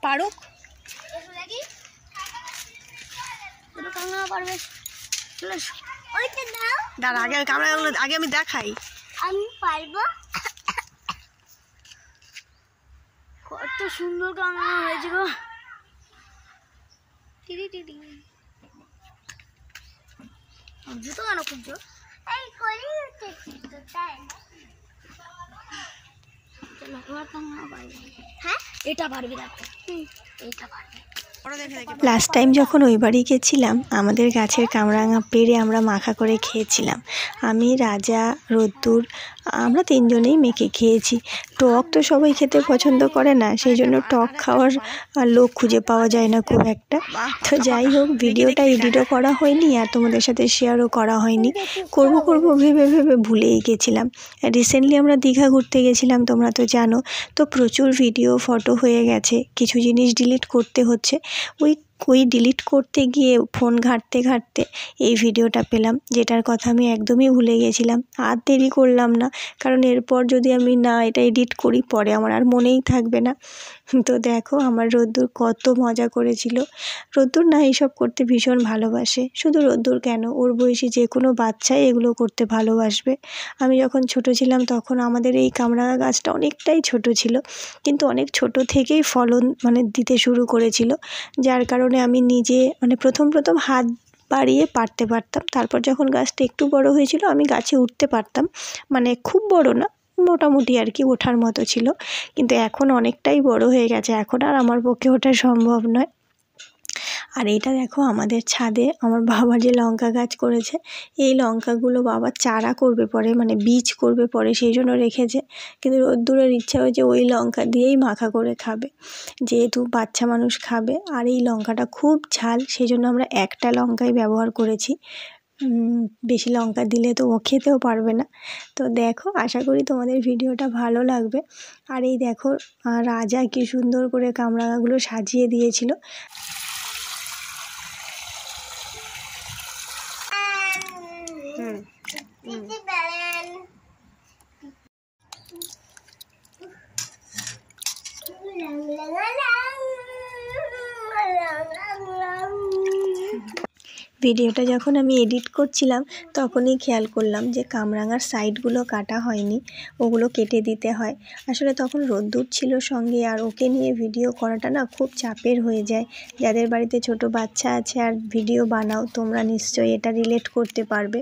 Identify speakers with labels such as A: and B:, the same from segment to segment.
A: পারুক পারবে। দাঁড়া আগে কামড়াগুলো আগে আমি দেখাই।
B: আমি পারবো। কত সুন্দর কামড়া হয়েছে গো। জুতো কেন খুঁজছো? হ্যাঁ এটা পারবি দেখো। এটা পারবি।
C: লাস্ট টাইম যখন ওই বাড়ি গেছিলাম আমাদের গাছের কামরাঙা পেড়ে আমরা মাখা করে খেয়েছিলাম। আমি, রাজা, রোদ্দুর আমরা তিনজনেই মেখে খেয়েছি। টক তো সবাই খেতে পছন্দ করে না, সেই জন্য টক খাওয়ার লোক খুঁজে পাওয়া যায় না খুব একটা। তো যাই হোক, ভিডিওটা এডিটও করা হয়নি আর তোমাদের সাথে শেয়ারও করা হয়নি। করব ভেবে ভুলেই গেছিলাম। রিসেন্টলি আমরা দীঘা ঘুরতে গেছিলাম, তোমরা তো জানো। তো প্রচুর ভিডিও ফটো হয়ে গেছে, কিছু জিনিস ডিলিট করতে হচ্ছে। ওই ডিলিট করতে গিয়ে ফোন ঘাঁটতে এই ভিডিওটা পেলাম, যেটার কথা আমি একদমই ভুলে গেছিলাম। আর দেরি করলাম না, কারণ এরপর যদি আমি না এটা এডিট করি পরে আমার আর মনেই থাকবে না। তো দেখো আমার রোদ্দুর কত মজা করেছিল। রোদ্দুর না এইসব করতে ভীষণ ভালোবাসে, শুধু রোদ্দুর কেন, ওর বয়সী যে কোনো বাচ্চাই এগুলো করতে ভালোবাসবে। আমি যখন ছোট ছিলাম তখন আমাদের এই কামরাঙা গাছটা অনেকটাই ছোট ছিল, কিন্তু অনেক ছোট থেকেই ফলন দিতে শুরু করেছিল, যার কারণে আমি নিজে প্রথম হাত বাড়িয়ে পারতে পারতাম। তারপর যখন গাছটা একটু বড় হয়েছিল আমি গাছে উঠতে পারতাম, খুব বড় না, মোটামুটি আর কি ওঠার মতো ছিল। কিন্তু এখন অনেকটাই বড় হয়ে গেছে, এখন আর আমার পক্ষে ওঠা সম্ভব নয়। আর এইটা দেখো আমাদের ছাদে আমার বাবা যে লঙ্কা গাছ করেছে, এই লঙ্কাগুলো বাবা চারা করবে পরে, বীজ করবে পরে, সেই জন্য রেখেছে। কিন্তু রোদ্দুরের ইচ্ছা হয়েছে ওই লঙ্কা দিয়েই মাখা করে খাবে, যেহেতু বাচ্চা মানুষ খাবে। আর এই লঙ্কাটা খুব ঝাল, সেই জন্য আমরা একটা লঙ্কাই ব্যবহার করেছি, বেশি লঙ্কা দিলে তো ও খেতেও পারবে না। তো দেখো, আশা করি তোমাদের ভিডিওটা ভালো লাগবে। আর এই দেখো রাজা কি সুন্দর করে কামরাঙাগুলো সাজিয়ে দিয়েছিল। ভিডিওটা যখন আমি এডিট করছিলাম তখনই খেয়াল করলাম যে কামরাঙার সাইডগুলো কাটা হয়নি, ওগুলো কেটে দিতে হয়। আসলে তখন রোদ্দুর ছিল সঙ্গে, আর ওকে নিয়ে ভিডিও করাটা না খুব চাপের হয়ে যায়। যাদের বাড়িতে ছোট বাচ্চা আছে আর ভিডিও বানাও, তোমরা নিশ্চয়ই এটা রিলেট করতে পারবে।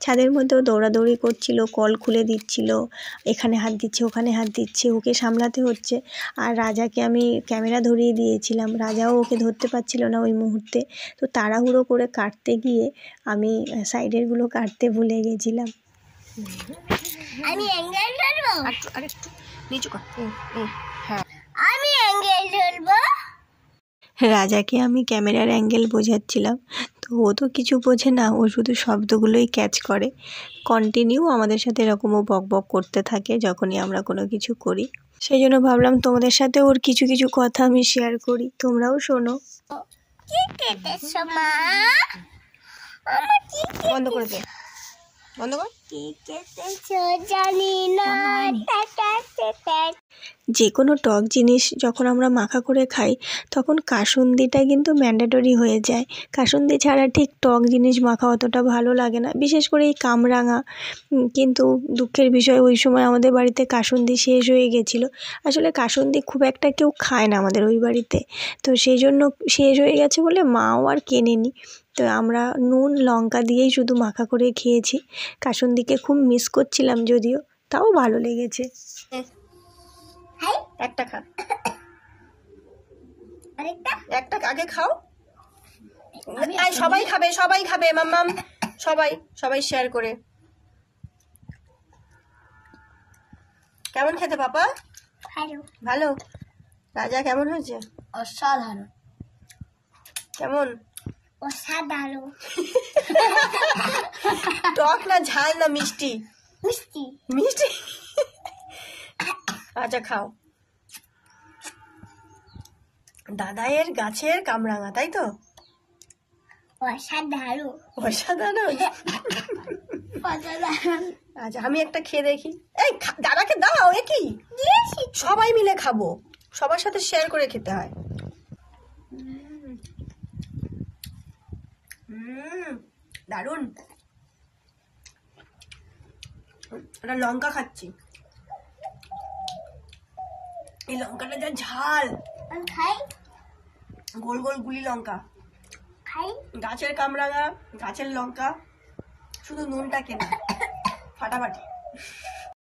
C: ছাদের মধ্যেও দৌড়াদৌড়ি করছিল, কল খুলে দিচ্ছিল, এখানে হাত দিচ্ছে ওখানে হাত দিচ্ছে, ওকে সামলাতে হচ্ছে। আর রাজাকে আমি ক্যামেরা ধরিয়ে দিয়েছিলাম, রাজাও ওকে ধরতে পারছিল না ওই মুহূর্তে। তো তাড়াহুড়ো করে কাটতে গিয়ে আমি সাইডেরগুলো কাটতে ভুলে গেছিলাম।
B: আমি অ্যাঙ্গেল ধরবো,
A: আরেকটু নিচু কর। হ্যাঁ,
B: আমি অ্যাঙ্গেল ধরবো।
C: রাজাকে আমি ক্যামেরার অ্যাঙ্গেল বোঝাচ্ছিলাম, তো ও তো কিছু বোঝে না, ও শুধু শব্দগুলোই ক্যাচ করে। কন্টিনিউ আমাদের সাথে এরকমও বক করতে থাকে যখনই আমরা কোনো কিছু করি। সেই জন্য ভাবলাম তোমাদের সাথে ওর কিছু কথা আমি শেয়ার করি, তোমরাও শোনো।
B: কি কেটেছো মা? আমার কি
A: বন্ধ করে দে, বন্ধ কর।
B: কি কেটেছো জানি না।
C: যে কোনো টক জিনিস যখন আমরা মাখা করে খাই তখন কাসুন্দিটা কিন্তু ম্যান্ডেটরি হয়ে যায়। কাসুন্দি ছাড়া ঠিক টক জিনিস মাখা অতটা ভালো লাগে না, বিশেষ করে এই কামরাঙা। কিন্তু দুঃখের বিষয় ওই সময় আমাদের বাড়িতে কাসুন্দি শেষ হয়ে গেছিলো। আসলে কাসুন্দি খুব একটা কেউ খায় না আমাদের ওই বাড়িতে, তো সেই জন্য শেষ হয়ে গেছে বলে মাও আর কেনেনি। তো আমরা নুন লঙ্কা দিয়েই শুধু মাখা করে খেয়েছি। কাসুন্দিকে খুব মিস করছিলাম, যদিও তাও ভালো লেগেছে।
A: একটা খা,
B: আরেকটা
A: একটা আগে খাও। সবাই খাবে মাম্মাম, সবাই শেয়ার করে। কেমন খেতে পাপা? ভালো। রাজা কেমন হয়েছে?
B: অসাধারণ।
A: কেমন?
B: অসাধারণ।
A: টক না ঝাল না মিষ্টি? মিষ্টি। আচ্ছা খাও। দাদায়ের গাছের কামরাঙা, তাই তো?
B: অসাধারণ।
A: অসাধারণ। আচ্ছা আমি একটা খেয়ে দেখি। এই দাদাকে দাও, এ কি? সবাই মিলে খাবো, সবার সাথে শেয়ার করে খেতে হয়। দারুন। একটা লঙ্কা খাচ্ছি, এই লঙ্কাটা যা ঝাল।
B: খাই
A: গোল গোল গুলি লঙ্কা,
B: খাই
A: গাছের কামরাঙা, গাছের লঙ্কা, শুধু নুনটা কেনা ফাটাফাটি।